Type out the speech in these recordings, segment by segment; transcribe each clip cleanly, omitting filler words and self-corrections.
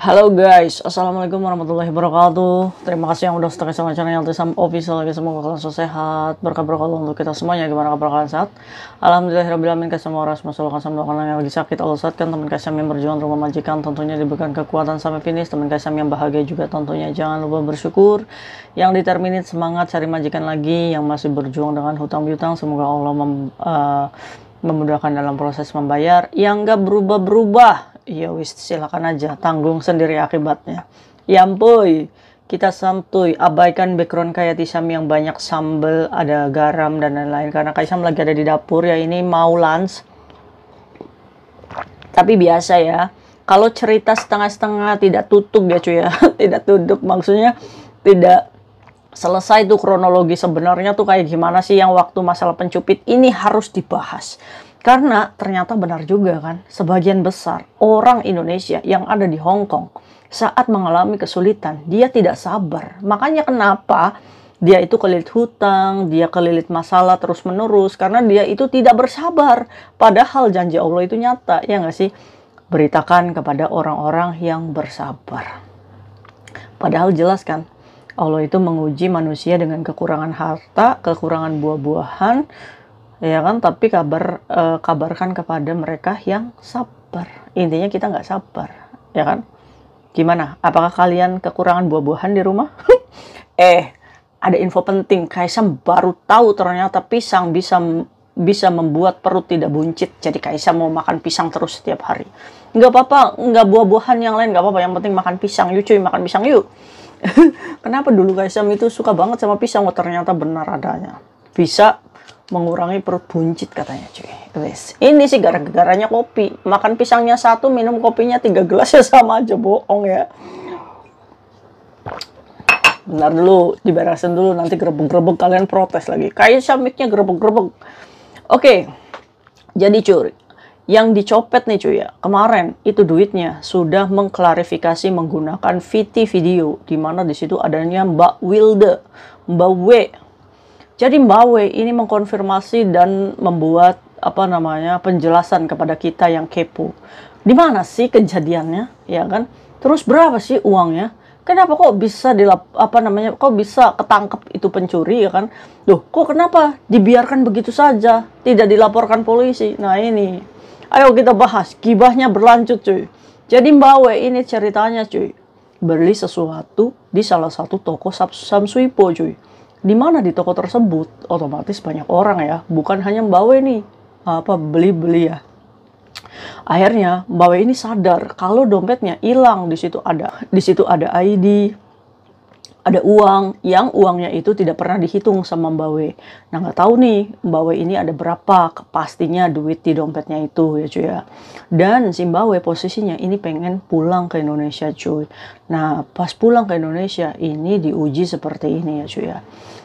Halo guys, assalamualaikum warahmatullahi wabarakatuh. Terima kasih yang udah stay sama channel Altisam Official lagi. Semoga kalian selalu sehat, berkah untuk kita semuanya. Gimana kabar kalian sehat? Alhamdulillahirobbilalamin. Kasih semua orang semua kasih doakan yang lagi sakit Allah sehatkan. Teman kasih yang berjuang rumah majikan tentunya diberikan kekuatan sampai finish. Teman kasih yang bahagia juga tentunya jangan lupa bersyukur. Yang determined semangat cari majikan lagi, yang masih berjuang dengan hutang piutang semoga Allah memudahkan dalam proses membayar. Yang nggak berubah-berubah, ya wis silakan aja tanggung sendiri akibatnya. Ya ampun, kita santuy, abaikan background kayak Tisam yang banyak sambel, ada garam dan lain-lain karena Kaisam lagi ada di dapur ya. Ini mau lunch, tapi biasa ya, kalau cerita setengah-setengah tidak tutup ya cuy ya. Tidak tutup maksudnya tidak selesai tuh kronologi sebenarnya tuh kayak gimana sih yang waktu masalah pencupit ini harus dibahas. Karena ternyata benar juga kan, sebagian besar orang Indonesia yang ada di Hong Kong saat mengalami kesulitan, dia tidak sabar. Makanya kenapa dia itu kelilit hutang, dia kelilit masalah terus-menerus, karena dia itu tidak bersabar. Padahal janji Allah itu nyata, ya nggak sih? Beritakan kepada orang-orang yang bersabar. Padahal jelas kan, Allah itu menguji manusia dengan kekurangan harta, kekurangan buah-buahan, ya kan, tapi kabarkan kepada mereka yang sabar. Intinya kita nggak sabar, ya kan? Gimana? Apakah kalian kekurangan buah-buahan di rumah? Ada info penting. Kaisam baru tahu ternyata pisang bisa membuat perut tidak buncit. Jadi Kaisam mau makan pisang terus setiap hari. Nggak apa-apa, nggak buah-buahan yang lain nggak apa-apa. Yang penting makan pisang. Yuk cuy, makan pisang yuk. Kenapa dulu Kaisam itu suka banget sama pisang? Oh, ternyata benar adanya. Bisa mengurangi perut buncit katanya cuy. Ini sih gara-garanya kopi. Makan pisangnya 1, minum kopinya 3 gelas ya sama aja, bohong ya. Bentar dulu, diberesin dulu, nanti gerebek-gerebek kalian protes lagi. Kayak samiknya gerebek-gerebek. Oke, jadi cuy, yang dicopet nih cuy ya, kemarin itu duitnya sudah mengklarifikasi menggunakan VT video, dimana disitu adanya Mbak Wilde, Mbak W. Jadi Mbak W ini mengkonfirmasi dan membuat penjelasan kepada kita yang kepo. Di mana sih kejadiannya, ya kan? Terus berapa sih uangnya? Kenapa kok bisa kok bisa ketangkep itu pencuri, ya kan? Loh, kok kenapa dibiarkan begitu saja, tidak dilaporkan polisi? Nah ini, ayo kita bahas. Gibahnya berlanjut cuy. Jadi Mbak W ini ceritanya cuy, beli sesuatu di salah satu toko Samsuipo cuy. Di mana di toko tersebut otomatis banyak orang ya, bukan hanya Mbak W nih beli-beli ya. Akhirnya Mbak W ini sadar kalau dompetnya hilang. Di situ ada ID, ada uang, yang uangnya itu tidak pernah dihitung sama Mbak W. Nah nggak tahu nih Mbak W ini ada berapa pastinya duit di dompetnya itu ya cuy ya. Dan si Mbak W posisinya ini pengen pulang ke Indonesia cuy. Nah pas pulang ke Indonesia ini diuji seperti ini ya cuy ya.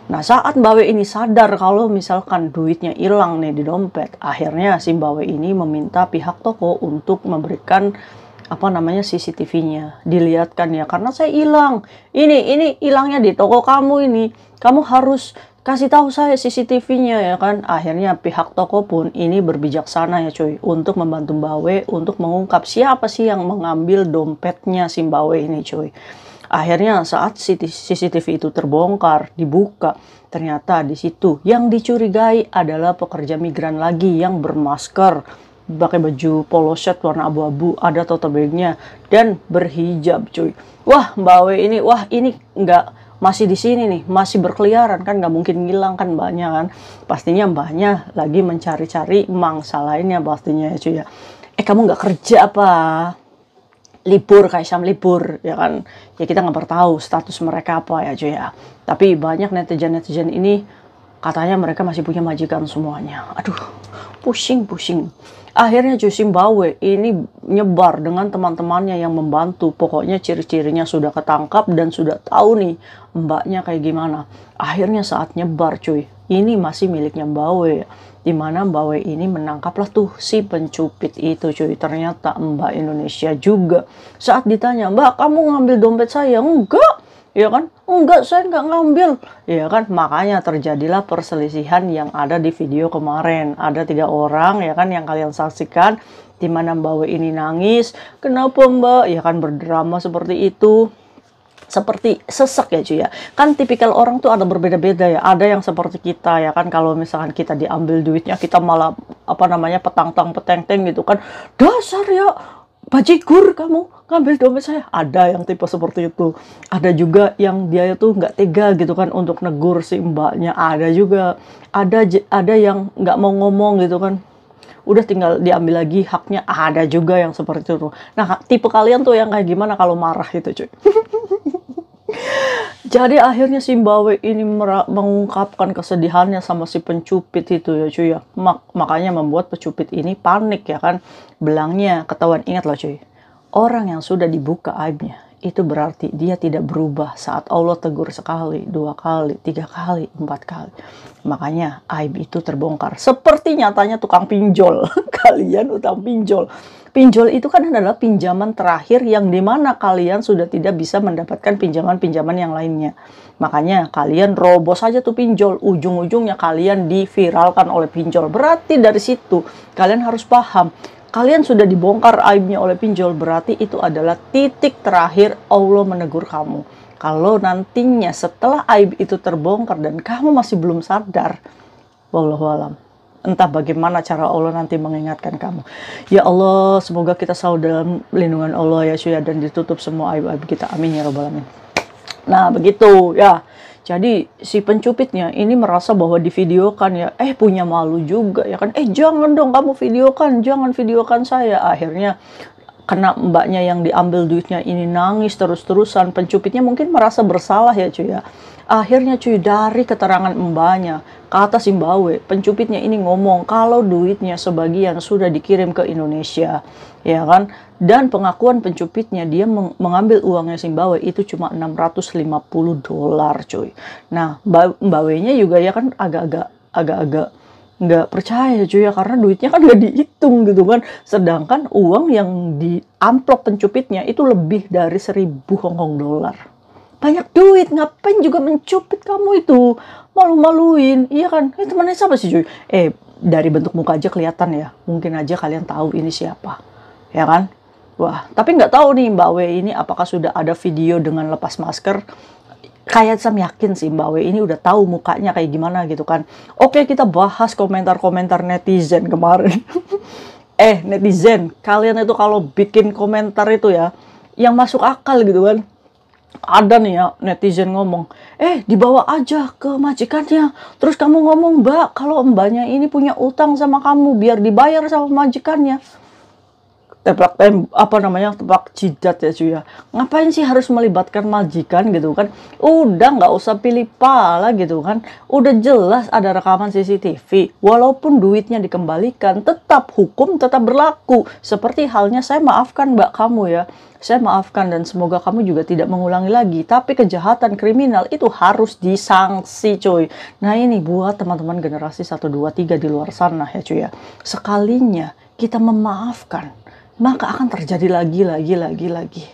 Nah saat Mbak W ini sadar kalau misalkan duitnya hilang nih di dompet, akhirnya si Mbak W ini meminta pihak toko untuk memberikan CCTV-nya, dilihatkan ya, karena saya hilang. Ini hilangnya di toko kamu ini. Kamu harus kasih tahu saya CCTV-nya ya kan. Akhirnya pihak toko pun ini berbijaksana ya cuy, untuk membantu Mbak W untuk mengungkap siapa sih yang mengambil dompetnya si Mbak W ini cuy. Akhirnya saat CCTV itu terbongkar, dibuka, ternyata di situ yang dicurigai adalah pekerja migran lagi yang bermasker, pakai baju polo shirt warna abu-abu, ada tote bagnya dan berhijab cuy. Wah Mbak W ini nggak masih di sini nih, masih berkeliaran kan, nggak mungkin ngilang kan mbaknya kan. Pastinya mbaknya lagi mencari-cari mangsa lainnya pastinya ya cuy ya. Kamu nggak kerja apa? Libur, Kaisam libur ya kan. Ya kita nggak tahu status mereka apa ya cuy ya. Tapi banyak netizen ini katanya mereka masih punya majikan semuanya. Aduh, pusing. Akhirnya cuy, Mbak W ini nyebar dengan teman-temannya yang membantu. Pokoknya ciri-cirinya sudah ketangkap dan sudah tahu nih mbaknya kayak gimana. Akhirnya saat nyebar cuy, ini masih miliknya Mbak W. Dimana Mbak W ini menangkaplah tuh si pencupit itu cuy. Ternyata Mbak Indonesia juga. Saat ditanya, Mbak kamu ngambil dompet saya? Enggak. Ya kan? Enggak, saya nggak ngambil. Ya kan? Makanya terjadilah perselisihan yang ada di video kemarin. Ada 3 orang ya kan yang kalian saksikan di mana Mbak W ini nangis. Kenapa Mbak? Ya kan berdrama seperti itu. Seperti sesek ya cuy ya. Kan tipikal orang tuh ada berbeda-beda ya. Ada yang seperti kita ya kan, kalau misalkan kita diambil duitnya kita malah apa namanya petang-tang peteng-teng gitu kan. Dasar ya bajigur kamu ngambil dompet saya. Ada yang tipe seperti itu. Ada juga yang dia itu nggak tega gitu kan untuk negur si mbaknya. Ada juga. Ada yang nggak mau ngomong gitu kan. Udah tinggal diambil lagi haknya. Ada juga yang seperti itu. Nah, tipe kalian tuh yang kayak gimana kalau marah gitu cuy. Jadi akhirnya si Mbak W ini mengungkapkan kesedihannya sama si pencupit itu ya cuy ya. Makanya membuat pencupit ini panik ya kan. Belangnya ketahuan. Ingat loh cuy. Orang yang sudah dibuka aibnya itu berarti dia tidak berubah saat Allah tegur sekali, 2 kali, 3 kali, 4 kali. Makanya aib itu terbongkar. Seperti nyatanya tukang pinjol. Kalian utang pinjol. Pinjol itu kan adalah pinjaman terakhir yang dimana kalian sudah tidak bisa mendapatkan pinjaman-pinjaman yang lainnya. Makanya kalian robos saja tuh pinjol. Ujung-ujungnya kalian diviralkan oleh pinjol. Berarti dari situ kalian harus paham. Kalian sudah dibongkar aibnya oleh pinjol, berarti itu adalah titik terakhir Allah menegur kamu. Kalau nantinya setelah aib itu terbongkar dan kamu masih belum sadar, wallahualam, entah bagaimana cara Allah nanti mengingatkan kamu. Ya Allah, semoga kita selalu dalam lindungan Allah ya cuy, dan ditutup semua aib-aib kita. Amin ya rabbal alamin. Nah begitu ya. Jadi si pencupitnya ini merasa bahwa divideokan ya, punya malu juga ya kan, jangan dong kamu videokan, jangan videokan saya. Akhirnya kena mbaknya yang diambil duitnya ini nangis terus-terusan. Pencupitnya mungkin merasa bersalah ya cuy ya. Akhirnya cuy, dari keterangan mbaknya, kata si Mbak W, pencupitnya ini ngomong kalau duitnya sebagian sudah dikirim ke Indonesia, ya kan? Dan pengakuan pencupitnya, dia mengambil uangnya si Mbak W itu cuma $650 cuy. Nah, Mbak W-nya juga ya kan agak-agak nggak percaya cuy ya, karena duitnya kan nggak dihitung gitu kan. Sedangkan uang yang di amplop pencupitnya itu lebih dari 1.000 Hongkong dolar. Banyak duit, ngapain juga mencupit kamu itu? Malu-maluin, iya kan? Temannya siapa sih cuy? Dari bentuk muka aja kelihatan ya. Mungkin aja kalian tahu ini siapa, ya kan? Wah, tapi nggak tahu nih Mbak W ini apakah sudah ada video dengan lepas masker. Kayak Sam yakin sih Mbak W ini udah tahu mukanya kayak gimana gitu kan. Oke, kita bahas komentar-komentar netizen kemarin. Netizen, kalian itu kalau bikin komentar itu ya, yang masuk akal gitu kan. Ada nih ya netizen ngomong, dibawa aja ke majikannya. Terus kamu ngomong, Mbak, kalau mbaknya ini punya utang sama kamu, biar dibayar sama majikannya. Tepak jidat ya cuy ya. Ngapain sih harus melibatkan majikan gitu kan? Udah nggak usah pilih pala gitu kan. Udah jelas ada rekaman CCTV. Walaupun duitnya dikembalikan, tetap hukum tetap berlaku. Seperti halnya saya maafkan mbak kamu ya. Saya maafkan dan semoga kamu juga tidak mengulangi lagi. Tapi kejahatan kriminal itu harus disanksi cuy. Nah ini buat teman-teman generasi 1, 2, 3 di luar sana ya cuy ya. Sekalinya kita memaafkan, maka akan terjadi lagi.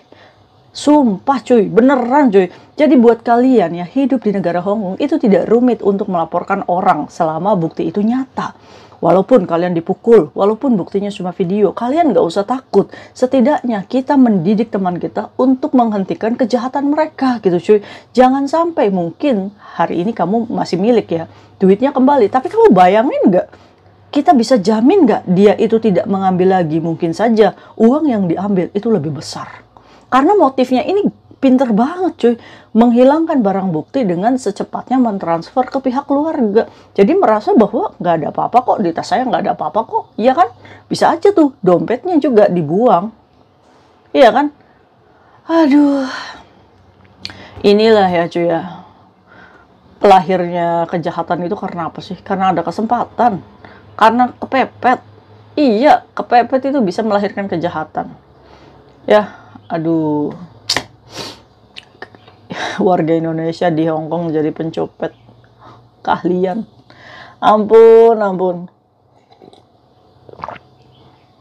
Sumpah cuy, beneran cuy. Jadi buat kalian ya, hidup di negara Hongkong itu tidak rumit untuk melaporkan orang selama bukti itu nyata. Walaupun kalian dipukul, walaupun buktinya cuma video, kalian nggak usah takut. Setidaknya kita mendidik teman kita untuk menghentikan kejahatan mereka gitu cuy. Jangan sampai mungkin hari ini kamu masih milik ya, duitnya kembali. Tapi kamu bayangin nggak? Kita bisa jamin nggak dia itu tidak mengambil lagi? Mungkin saja uang yang diambil itu lebih besar. Karena motifnya ini pinter banget cuy. Menghilangkan barang bukti dengan secepatnya mentransfer ke pihak keluarga. Jadi merasa bahwa nggak ada apa-apa kok, di tas saya nggak ada apa-apa kok. Iya kan? Bisa aja tuh dompetnya juga dibuang. Iya kan? Aduh. Inilah ya cuy ya. Lahirnya kejahatan itu karena apa sih? Karena ada kesempatan. Karena kepepet. Iya, kepepet itu bisa melahirkan kejahatan. Ya, aduh. Warga Indonesia di Hongkong jadi pencopet. Keahlian. Ampun.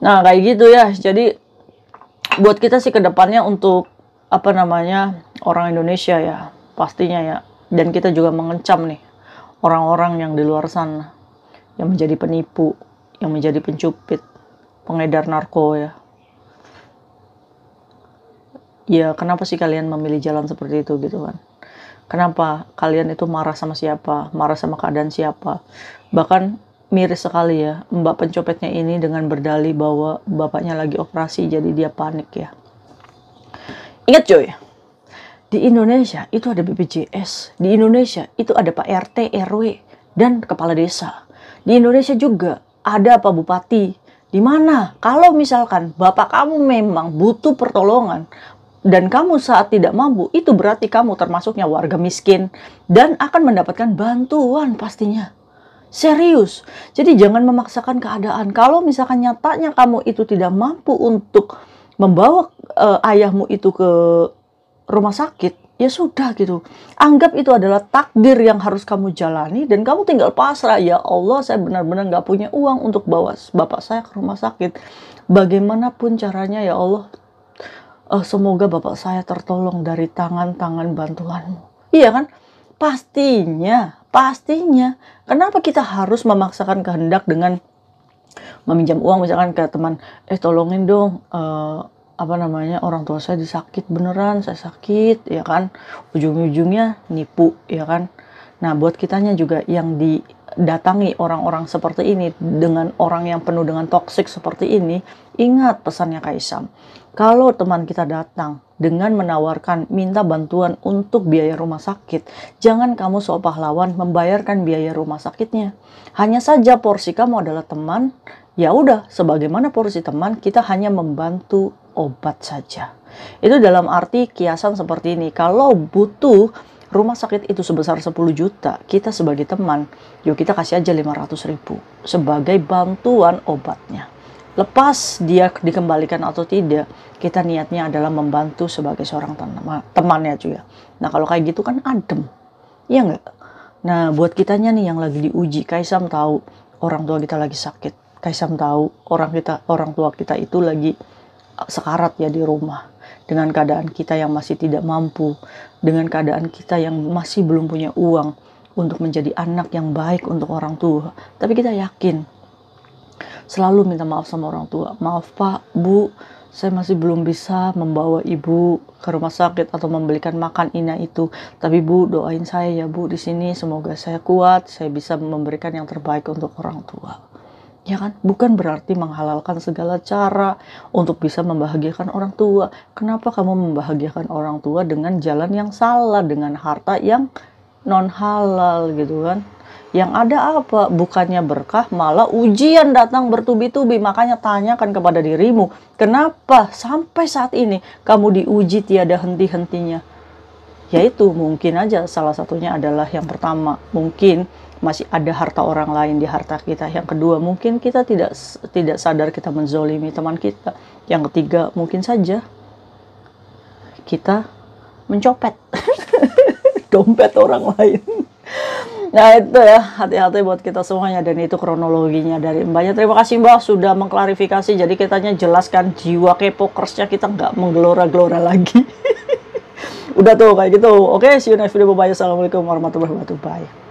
Nah, kayak gitu ya. Jadi buat kita sih kedepannya untuk orang Indonesia ya, pastinya ya. Dan kita juga mengecam nih orang-orang yang di luar sana, yang menjadi penipu, yang menjadi pencupit. pengedar narko ya. Ya kenapa sih kalian memilih jalan seperti itu gitu kan? Kenapa kalian itu marah sama siapa? Marah sama keadaan siapa? Bahkan miris sekali ya, mbak pencopetnya ini dengan berdalih bahwa bapaknya lagi operasi jadi dia panik ya. Ingat coy, di Indonesia itu ada BPJS, di Indonesia itu ada Pak RT, RW, dan kepala desa. Di Indonesia juga ada Pak Bupati. Di mana kalau misalkan bapak kamu memang butuh pertolongan dan kamu saat tidak mampu, itu berarti kamu termasuknya warga miskin dan akan mendapatkan bantuan pastinya. Serius. Jadi jangan memaksakan keadaan. Kalau misalkan nyatanya kamu itu tidak mampu untuk membawa ayahmu itu ke rumah sakit, ya sudah gitu. Anggap itu adalah takdir yang harus kamu jalani dan kamu tinggal pasrah. Ya Allah, saya benar-benar nggak punya uang untuk bawa bapak saya ke rumah sakit. Bagaimanapun caranya ya Allah, semoga bapak saya tertolong dari tangan-tangan bantuanmu. Iya kan? Pastinya. Kenapa kita harus memaksakan kehendak dengan meminjam uang misalkan ke teman, tolongin dong, orang tua saya disakit beneran, saya sakit, ya kan? Ujung-ujungnya nipu, ya kan? Nah, buat kitanya juga yang didatangi orang-orang seperti ini dengan orang yang penuh dengan toksik seperti ini, ingat pesannya Kaisam. Kalau teman kita datang dengan menawarkan minta bantuan untuk biaya rumah sakit, jangan kamu sok pahlawan membayarkan biaya rumah sakitnya. Hanya saja porsi kamu adalah teman, ya udah sebagaimana porsi teman, kita hanya membantu obat saja. Itu dalam arti kiasan seperti ini. Kalau butuh rumah sakit itu sebesar 10 juta, kita sebagai teman, yuk kita kasih aja 500.000 sebagai bantuan obatnya. Lepas dia dikembalikan atau tidak, kita niatnya adalah membantu sebagai seorang temannya juga. Nah kalau kayak gitu kan adem, iya nggak? Nah buat kitanya nih yang lagi diuji, Kaisam tahu orang tua kita lagi sakit. Kaisam tahu orang tua kita itu lagi sekarat ya di rumah. Dengan keadaan kita yang masih tidak mampu, dengan keadaan kita yang masih belum punya uang untuk menjadi anak yang baik untuk orang tua. Tapi kita yakin, selalu minta maaf sama orang tua. Maaf Pak, Bu, saya masih belum bisa membawa ibu ke rumah sakit atau membelikan makan ini itu. Tapi Bu, doain saya ya Bu di sini. Semoga saya kuat, saya bisa memberikan yang terbaik untuk orang tua. Ya kan? Bukan berarti menghalalkan segala cara untuk bisa membahagiakan orang tua. Kenapa kamu membahagiakan orang tua dengan jalan yang salah, dengan harta yang non halal gitu kan? Yang ada apa? Bukannya berkah, malah ujian datang bertubi-tubi. Makanya tanyakan kepada dirimu, kenapa sampai saat ini kamu diuji tiada henti-hentinya? Yaitu mungkin aja salah satunya adalah yang pertama, mungkin masih ada harta orang lain di harta kita. Yang kedua, mungkin kita tidak sadar kita menzolimi teman kita. Yang ketiga, mungkin saja kita mencopet dompet orang lain. Nah itu ya, hati-hati buat kita semuanya. Dan itu kronologinya dari Mbaknya. Terima kasih Mbak sudah mengklarifikasi. Jadi kitanya jelaskan jiwa K-pokersnya kita nggak menggelora-gelora lagi. Udah tuh kayak gitu. Oke, see you next video. Bye. Assalamualaikum warahmatullahi wabarakatuh. Bye.